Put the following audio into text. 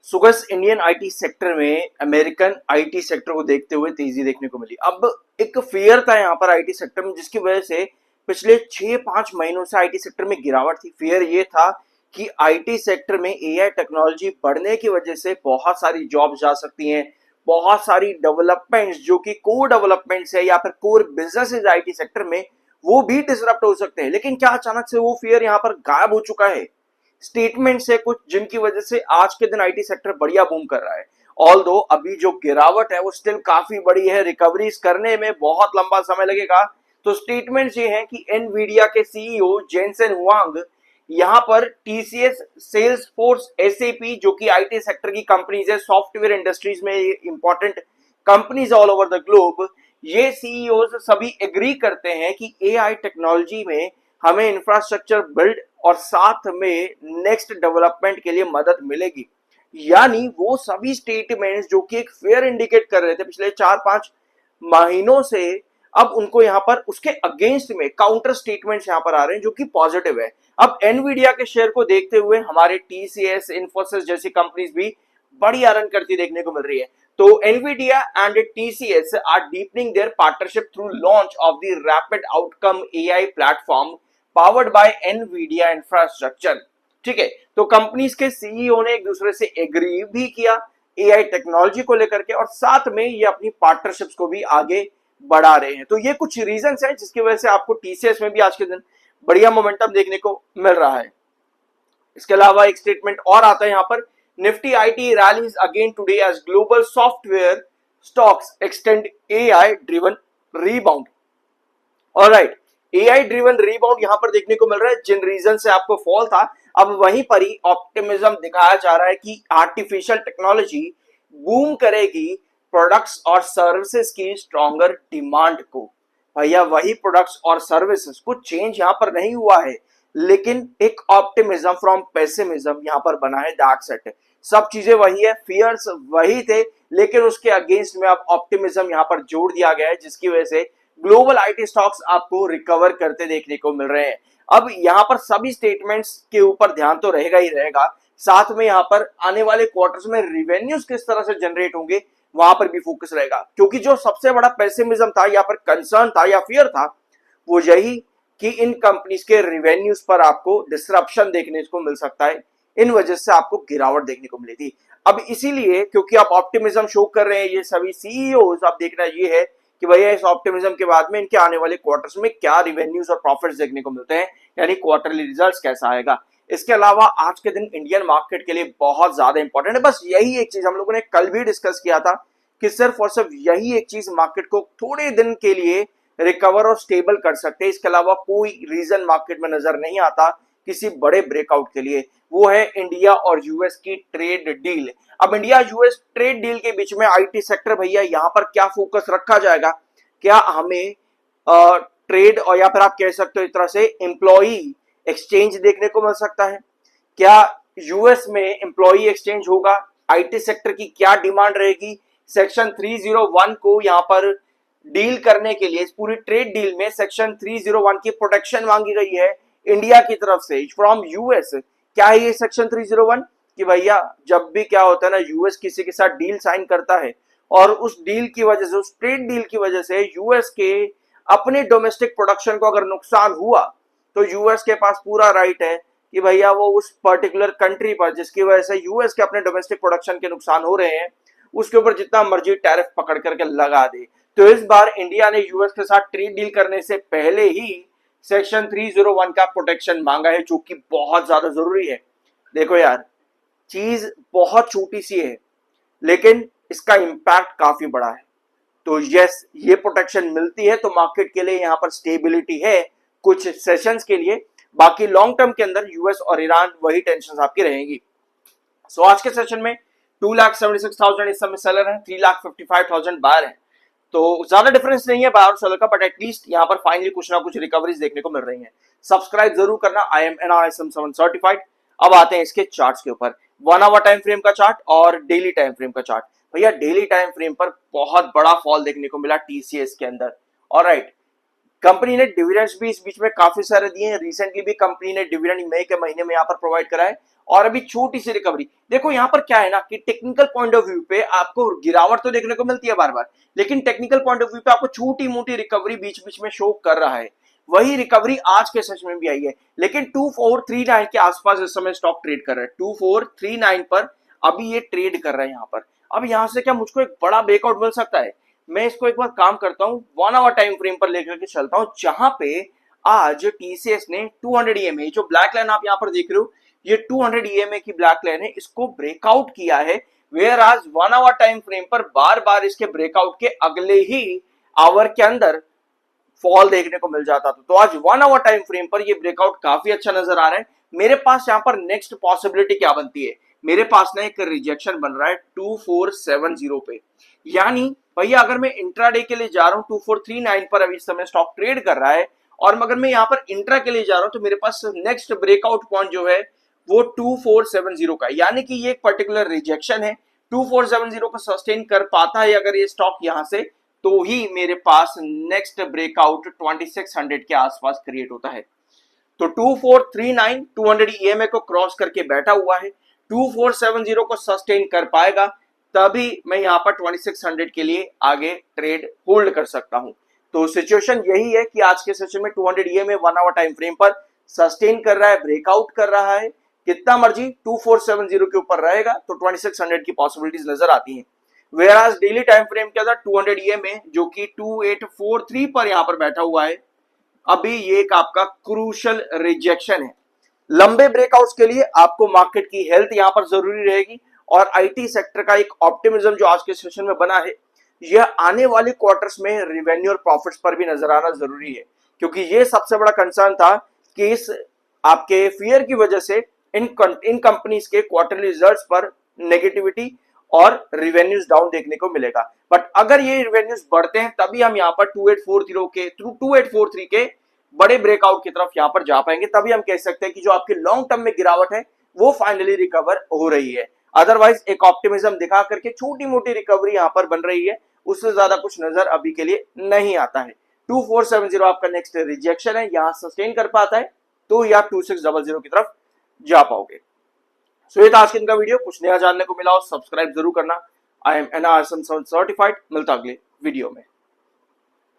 सुगस Indian IT sector में American IT sector को देखते हुए तेजी देखने को मिली। अब एक फियर था यहाँ पर आईटी सेक्टर में, जिसकी वजह से पिछले 6-5 महीनों से आईटी सेक्टर में गिरावट थी। फियर ये था कि आईटी सेक्टर में एआई टेक्नोलॉजी बढ़ने की वजह से बहुत सारी जॉब जा सकती हैं, बहुत सारी डेवलपमेंट्स जो कि कोर डेवलपमेंट्स है या फिर कोर बिजनेस आईटी सेक्टर में, वो भी डिसरप्ट हो सकते हैं। लेकिन क्या अचानक से वो फियर यहाँ पर गायब हो चुका है? स्टेटमेंट्स है कुछ जिनकी वजह से आज के दिन आईटी सेक्टर बढ़िया बूम कर रहा है। ऑल दो अभी जो गिरावट है वो स्टिल काफी बड़ी है, रिकवरीज करने में बहुत लंबा समय लगेगा। तो स्टेटमेंट्स ये हैं कि एनवीडिया के सीईओ जेनसेन हुआंग यहां पर टीसीएस, सेल्स फोर्स, एसएपी जो कि आईटी सेक्टर की कंपनीज है, सॉफ्टवेयर इंडस्ट्रीज में important companies all over the globe, ये सीईओ सभी एग्री करते हैं कि एआई टेक्नोलॉजी में हमें इंफ्रास्ट्रक्चर बिल्ड और साथ में नेक्स्ट डेवलपमेंट के लिए मदद मिलेगी। यानी वो सभी स्टेटमेंट्स जो कि एक फेयर इंडिकेट कर रहे थे पिछले 4-5 महीनों से, अब उनको यहां पर उसके अगेंस्ट में काउंटर स्टेटमेंट्स यहां पर आ रहे हैं जो कि पॉजिटिव है। अब एनवीडिया के शेयर को देखते हुए हमारे टीसीएस, इन्फोसिस जैसी कंपनीज भी बढ़िया रन करती देखने को मिल रही है। तो Nvidia and TCS are deepening their partnership through launch of the rapid outcome AI platform powered by Nvidia infrastructure. ठीक है, तो कंपनीज के सीईओ ने एक दूसरे से एग्री भी किया एआई टेक्नोलॉजी को लेकर के, और साथ में ये अपनी पार्टनरशिप्स को भी आगे बढ़ा रहे हैं। तो ये कुछ रीजंस हैं जिसकी वजह से आपको टीसीएस में भी आज के दिन बढ़िया मोमेंटम देखने को मिल रहा है। इसके अलावा एक स्टेटमेंट और आता है यहां पर, Nifty IT rallies again today as global software stocks extend AI driven rebound. Alright, AI driven rebound यहां पर देखने को मिल रहा है। जिन रीजन से आपको फॉल था, अब वहीं पर ही ऑप्टिमिज्म दिखाया जा रहा है कि आर्टिफिशियल टेक्नोलॉजी बूम करेगी प्रोडक्ट्स और सर्विसेज की स्ट्रॉन्गर डिमांड को। भैया वही प्रोडक्ट्स और सर्विसेज, कुछ चेंज यहां पर नहीं हुआ है, लेकिन एक ऑप्टिमिज्म फ्रॉम पेसिमिज्म यहां पर बना है, दैट सेट। सब चीजें वही है, फियर्स वही थे, लेकिन उसके अगेंस्ट में अब ऑप्टिमिज्म यहां पर जोड़ दिया गया है, जिसकी वजह से ग्लोबल आईटी स्टॉक्स आपको रिकवर करते देखने को मिल रहे हैं। अब यहां पर सभी स्टेटमेंट्स के ऊपर ध्यान तो रहेगा ही रहेगा, साथ में यहां पर आने वाले क्वार्टर्स में रिवेन्यूज किस तरह से जनरेट होंगे वहां पर भी फोकस रहेगा। क्योंकि जो सबसे बड़ा पेसिमिज्म था या पर कंसर्न था या फियर था, वो यही कि इन कंपनीज के रिवेन्यूज पर आपको डिसरप्शन देखने को मिल सकता है, इन वजह से आपको गिरावट देखने को मिली थी। अब इसीलिए क्योंकि आप ऑप्टिमिज्म शो कर रहे हैं ये सभी सीईओज, आप देखना ये है कि भैया इस ऑप्टिमिज्म के बाद में इनके आने वाले क्वार्टर्स में क्या रिवेन्यूज और प्रॉफिट्स देखने को मिलते हैं, यानी क्वार्टरली रिजल्ट्स कैसा आएगा। इसके अलावा आज के दिन इंडियन मार्केट के लिए बहुत ज्यादा इंपॉर्टेंट है। बस यही एक चीज हम लोगों ने कल भी डिस्कस किया था कि सिर्फ और सिर्फ यही एक चीज मार्केट को थोड़े दिन के लिए रिकवर और स्टेबल कर सकते हैं। इसके अलावा कोई रीजन मार्केट में नजर नहीं आता किसी बड़े ब्रेकआउट के लिए। वो है इंडिया और यूएस की ट्रेड डील। अब इंडिया यूएस ट्रेड डील के बीच में आईटी सेक्टर भैया यहां पर क्या फोकस रखा जाएगा? क्या हमें ट्रेड और या फिर आप कह सकते हो इस तरह से एम्प्लॉई एक्सचेंज देखने को मिल सकता है? क्या यूएस में एम्प्लॉई एक्सचेंज होगा? आईटी सेक्टर की क्या डिमांड रहेगी? सेक्शन 301 को यहां पर डील करने के लिए, इस पूरी ट्रेड डील में सेक्शन 301 की प्रोटेक्शन मांगी गई है इंडिया की तरफ से फ्रॉम यूएस। क्या है ये सेक्शन 301? कि भैया जब भी क्या होता है ना, यूएस किसी के साथ डील साइन करता है और उस डील की वजह से, उस ट्रेड डील की वजह से यूएस के अपने डोमेस्टिक प्रोडक्शन को अगर नुकसान हुआ, तो यूएस के पास पूरा राइट है कि भैया वो उस पर्टिकुलर कंट्री पर जिसकी वजह से यूएस के अपने डोमेस्टिक प्रोडक्शन के नुकसान हो रहे हैं, उसके ऊपर जितना मर्जी टैरिफ पकड़ करके लगा दे। तो इस बार इंडिया ने यूएस के साथ ट्रेड डील करने से पहले ही सेक्शन 301 का प्रोटेक्शन मांगा है, जो कि बहुत ज्यादा जरूरी है। देखो यार, चीज बहुत छोटी सी है लेकिन इसका इंपैक्ट काफी बड़ा है। तो यस, ये प्रोटेक्शन मिलती है तो मार्केट के लिए यहां पर स्टेबिलिटी है कुछ सेशंस के लिए। बाकी लॉन्ग टर्म के अंदर यूएस और ईरान वही टेंशन आपकी रहेंगी। सो आज के सेशन में 2,76,000 इस समय सेलर है, 3,55,000 बायर है। तो ज्यादा डिफरेंस नहीं है बायर और सेलर का, बट एटलीस्ट यहां पर फाइनली कुछ ना कुछ रिकवरीज देखने को मिल रही है। सब्सक्राइब जरूर करना, आई एम NRSM 7 सर्टिफाइड। अब आते हैं इसके चार्ट्स के ऊपर, 1 आवर टाइम फ्रेम का चार्ट और डेली टाइम फ्रेम का चार्ट। भैया डेली टाइम फ्रेम पर बहुत बड़ा फॉल देखने को मिला टीसीएस के अंदर। ऑलराइट, कंपनी ने डिविडेंड्स भी इस बीच में काफी सारे दिए हैं। रिसेंटली भी कंपनी ने डिविडेंड मई के महीने में यहां पर प्रोवाइड करा है और अभी छोटी सी रिकवरी। देखो यहाँ पर क्या है ना कि टेक्निकल पॉइंट ऑफ व्यू पे आपको गिरावट तो देखने को मिलती है बार बार, लेकिन टेक्निकल पॉइंट ऑफ व्यू पे आपको छोटी मोटी रिकवरी बीच बीच में शो कर रहा है। वही रिकवरी आज के सेशन में भी आई है, लेकिन 2439 के आसपास इस समय स्टॉक ट्रेड कर रहा है। 2439 पर अभी ये ट्रेड कर रहा है यहाँ पर। अब यहाँ से क्या मुझको एक बड़ा ब्रेकआउट मिल सकता है? मैं इसको एक बार काम करता हूँ, 1 आवर टाइम फ्रेम पर लेकर के चलता हूँ, जहां पे आज टीसीएस ने 200 ईएमए, जो ब्लैक लाइन आप यहाँ पर देख रहे हो, ये 200 ईएमए की ब्लैक लाइन है, इसको ब्रेकआउट किया है। वेयर आज 1 आवर टाइम फ्रेम पर बार बार इसके ब्रेकआउट के अगले ही आवर के अंदर फॉल देखने को मिल जाता था। तो आज 1 आवर टाइम फ्रेम पर ये ब्रेकआउट काफी अच्छा नजर आ रहा है। मेरे पास यहाँ पर नेक्स्ट पॉसिबिलिटी क्या बनती है? मेरे पास ना एक रिजेक्शन बन रहा है 2470 पे, यानी भैया अगर मैं इंट्राडे के लिए जा रहा हूं 2439 पर अभी इस समय स्टॉक ट्रेड कर रहा है, और अगर मैं यहाँ पर इंट्रा के लिए जा रहा हूं तो मेरे पास नेक्स्ट ब्रेकआउट पॉइंट जो है वो 2470 का, यानी कि ये एक पर्टिकुलर रिजेक्शन है। 2470 को सस्टेन कर पाता है अगर ये स्टॉक यहां से, तो ही मेरे पास नेक्स्ट ब्रेकआउट 2600 के आसपास क्रिएट होता है। तो 2439 200 ईएमए को क्रॉस करके बैठा हुआ है, 2470 को सस्टेन कर पाएगा तभी मैं यहां पर 2600 के लिए आगे ट्रेड होल्ड कर सकता हूं। तो सिचुएशन यही है कि आज के सेशन में 200 ईएमए 1 आवर टाइम फ्रेम पर सस्टेन कर रहा है, ब्रेकआउट कर रहा है, कितना मर्जी 2470 के ऊपर रहेगा तो 2600 की पॉसिबिलिटीज नजर आती हैं। वेयर आज डेली टाइम फ्रेम के अंदर 200 ईएमए जो कि 2843 पर यहां पर बैठा हुआ है, अभी ये एक आपका क्रूशल रिजेक्शन है। लंबे ब्रेकआउट्स के लिए आपको मार्केट की हेल्थ यहां पर जरूरी रहेगी, और आईटी सेक्टर का एक ऑप्टिमिज्म जो आज के सेशन में बना है, यह आने वाले क्वार्टर्स में रेवेन्यू और प्रॉफिट्स पर भी नजर आना जरूरी है, क्योंकि यह सबसे बड़ा कंसर्न था कि इस आपके फियर की वजह से इन कंपनीज के क्वार्टरली रिजल्ट्स पर नेगेटिविटी और रेवेन्यूज डाउन देखने को मिलेगा। बट अगर ये रेवेन्यूज बढ़ते हैं तभी हम यहाँ पर 2843 के बड़े ब्रेकआउट की तरफ यहां पर जा पाएंगे, तभी हम कह सकते हैं कि जो आपकी लॉन्ग टर्म में गिरावट है वो फाइनली रिकवर हो रही है। अदरवाइज एक ऑप्टिमिज्म दिखा करके छोटी मोटी रिकवरी यहां पर बन रही है, उससे ज्यादा कुछ नजर अभी के लिए नहीं आता है। 2470 आपका नेक्स्ट रिजेक्शन है, यहां सस्टेन कर पाता है तो या 2600 की तरफ जा पाओगे। सो ये था आज के दिन का वीडियो। कुछ नया जानने को मिला हो सब्सक्राइब जरूर करना। I am NRSM certified. मिलता अगले वीडियो में।